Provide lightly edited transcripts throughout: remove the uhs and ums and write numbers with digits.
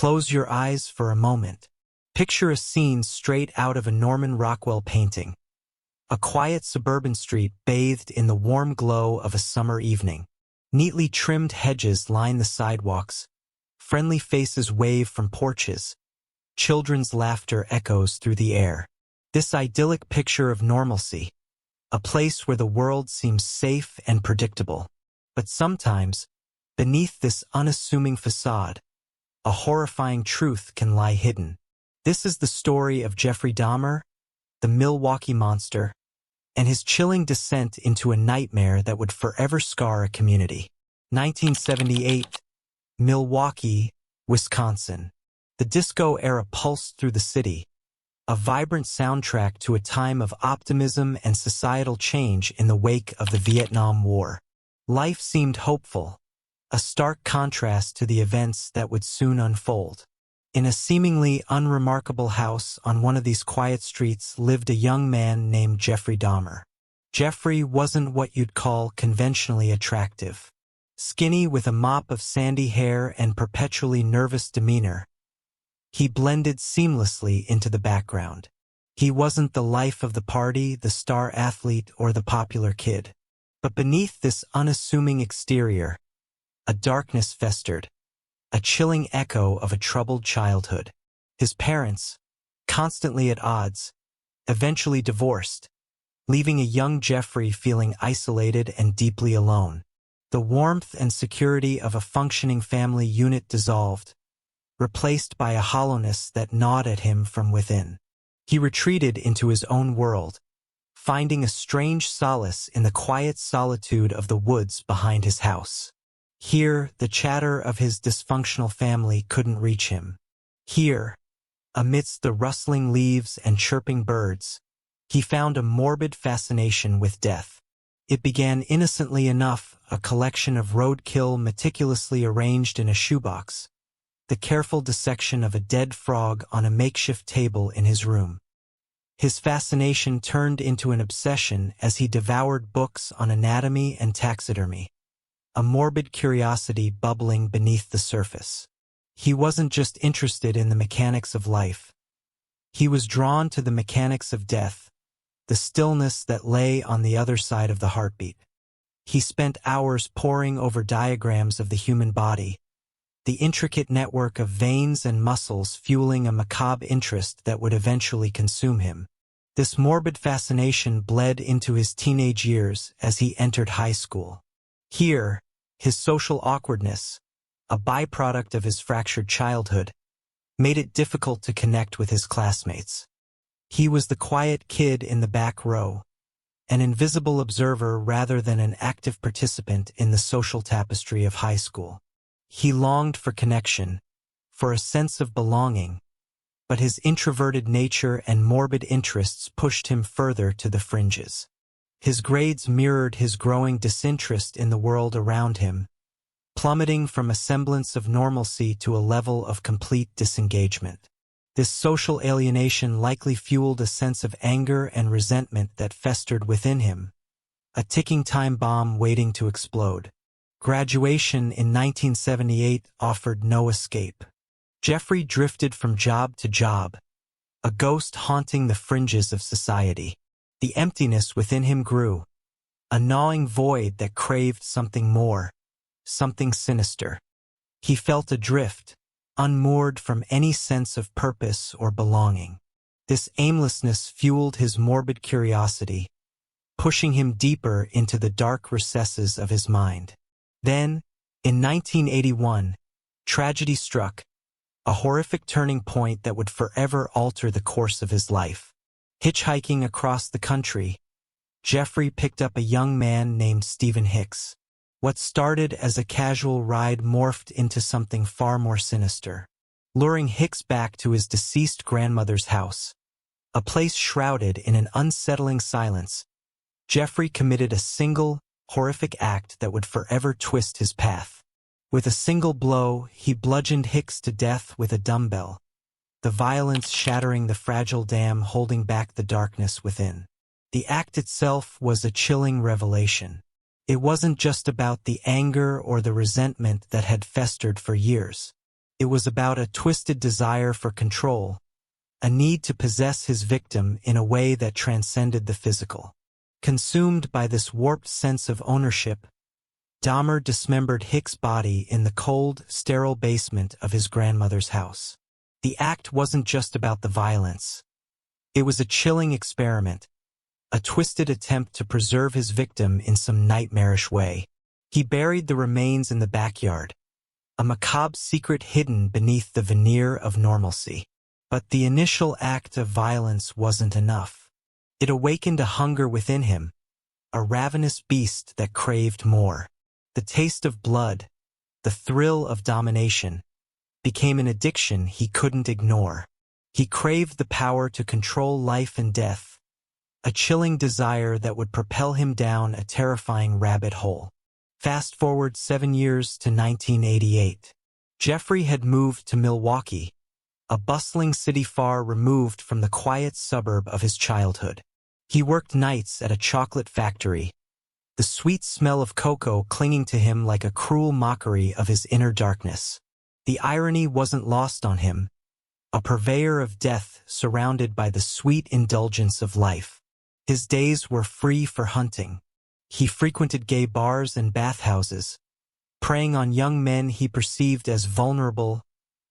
Close your eyes for a moment. Picture a scene straight out of a Norman Rockwell painting. A quiet suburban street bathed in the warm glow of a summer evening. Neatly trimmed hedges line the sidewalks. Friendly faces wave from porches. Children's laughter echoes through the air. This idyllic picture of normalcy. A place where the world seems safe and predictable. But sometimes, beneath this unassuming facade, a horrifying truth can lie hidden. This is the story of Jaffery Dhamer, the Milwaukee monster, and his chilling descent into a nightmare that would forever scar a community. 1978, Milwaukee, Wisconsin. The disco era pulsed through the city, a vibrant soundtrack to a time of optimism and societal change in the wake of the Vietnam War. Life seemed hopeful, a stark contrast to the events that would soon unfold. In a seemingly unremarkable house on one of these quiet streets lived a young man named Jaffery Dhamer. Jeffrey wasn't what you'd call conventionally attractive. Skinny with a mop of sandy hair and perpetually nervous demeanor, he blended seamlessly into the background. He wasn't the life of the party, the star athlete, or the popular kid. But beneath this unassuming exterior, a darkness festered, a chilling echo of a troubled childhood. His parents, constantly at odds, eventually divorced, leaving a young Jeffrey feeling isolated and deeply alone. The warmth and security of a functioning family unit dissolved, replaced by a hollowness that gnawed at him from within. He retreated into his own world, finding a strange solace in the quiet solitude of the woods behind his house. Here, the chatter of his dysfunctional family couldn't reach him. Here, amidst the rustling leaves and chirping birds, he found a morbid fascination with death. It began innocently enough, a collection of roadkill meticulously arranged in a shoebox, the careful dissection of a dead frog on a makeshift table in his room. His fascination turned into an obsession as he devoured books on anatomy and taxidermy, a morbid curiosity bubbling beneath the surface. He wasn't just interested in the mechanics of life. He was drawn to the mechanics of death, the stillness that lay on the other side of the heartbeat. He spent hours poring over diagrams of the human body, the intricate network of veins and muscles fueling a macabre interest that would eventually consume him. This morbid fascination bled into his teenage years as he entered high school. Here, his social awkwardness, a byproduct of his fractured childhood, made it difficult to connect with his classmates. He was the quiet kid in the back row, an invisible observer rather than an active participant in the social tapestry of high school. He longed for connection, for a sense of belonging, but his introverted nature and morbid interests pushed him further to the fringes. His grades mirrored his growing disinterest in the world around him, plummeting from a semblance of normalcy to a level of complete disengagement. This social alienation likely fueled a sense of anger and resentment that festered within him, a ticking time bomb waiting to explode. Graduation in 1978 offered no escape. Jeffrey drifted from job to job, a ghost haunting the fringes of society. The emptiness within him grew, a gnawing void that craved something more, something sinister. He felt adrift, unmoored from any sense of purpose or belonging. This aimlessness fueled his morbid curiosity, pushing him deeper into the dark recesses of his mind. Then, in 1981, tragedy struck, a horrific turning point that would forever alter the course of his life. Hitchhiking across the country, Jeffrey picked up a young man named Stephen Hicks. What started as a casual ride morphed into something far more sinister, luring Hicks back to his deceased grandmother's house. A place shrouded in an unsettling silence, Jeffrey committed a single, horrific act that would forever twist his path. With a single blow, he bludgeoned Hicks to death with a dumbbell, the violence shattering the fragile dam holding back the darkness within. The act itself was a chilling revelation. It wasn't just about the anger or the resentment that had festered for years. It was about a twisted desire for control, a need to possess his victim in a way that transcended the physical. Consumed by this warped sense of ownership, Dahmer dismembered Hicks' body in the cold, sterile basement of his grandmother's house. The act wasn't just about the violence. It was a chilling experiment, a twisted attempt to preserve his victim in some nightmarish way. He buried the remains in the backyard, a macabre secret hidden beneath the veneer of normalcy. But the initial act of violence wasn't enough. It awakened a hunger within him, a ravenous beast that craved more. The taste of blood, the thrill of domination, became an addiction he couldn't ignore. He craved the power to control life and death, a chilling desire that would propel him down a terrifying rabbit hole. Fast forward 7 years to 1988. Jeffrey had moved to Milwaukee, a bustling city far removed from the quiet suburb of his childhood. He worked nights at a chocolate factory, the sweet smell of cocoa clinging to him like a cruel mockery of his inner darkness. The irony wasn't lost on him, a purveyor of death surrounded by the sweet indulgence of life. His days were free for hunting. He frequented gay bars and bathhouses, preying on young men he perceived as vulnerable,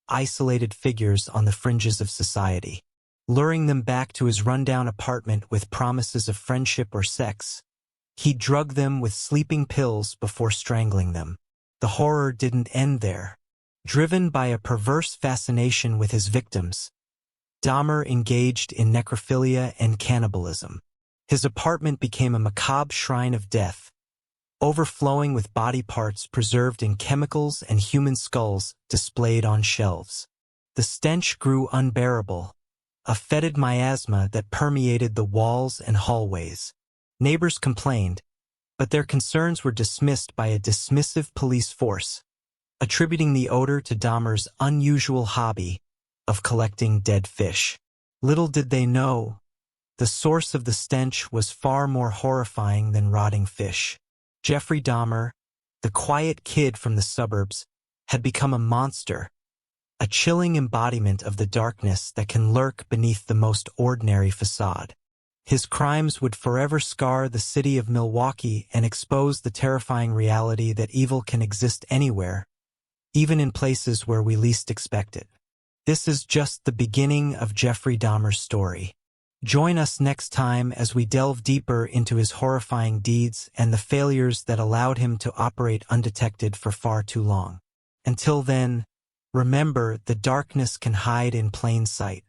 isolated figures on the fringes of society. Luring them back to his rundown apartment with promises of friendship or sex, he drugged them with sleeping pills before strangling them. The horror didn't end there. Driven by a perverse fascination with his victims, Dahmer engaged in necrophilia and cannibalism. His apartment became a macabre shrine of death, overflowing with body parts preserved in chemicals and human skulls displayed on shelves. The stench grew unbearable, a fetid miasma that permeated the walls and hallways. Neighbors complained, but their concerns were dismissed by a dismissive police force, attributing the odor to Dahmer's unusual hobby of collecting dead fish. Little did they know, the source of the stench was far more horrifying than rotting fish. Jeffrey Dahmer, the quiet kid from the suburbs, had become a monster, a chilling embodiment of the darkness that can lurk beneath the most ordinary facade. His crimes would forever scar the city of Milwaukee and expose the terrifying reality that evil can exist anywhere, even in places where we least expect it. This is just the beginning of Jeffrey Dahmer's story. Join us next time as we delve deeper into his horrifying deeds and the failures that allowed him to operate undetected for far too long. Until then, remember, the darkness can hide in plain sight.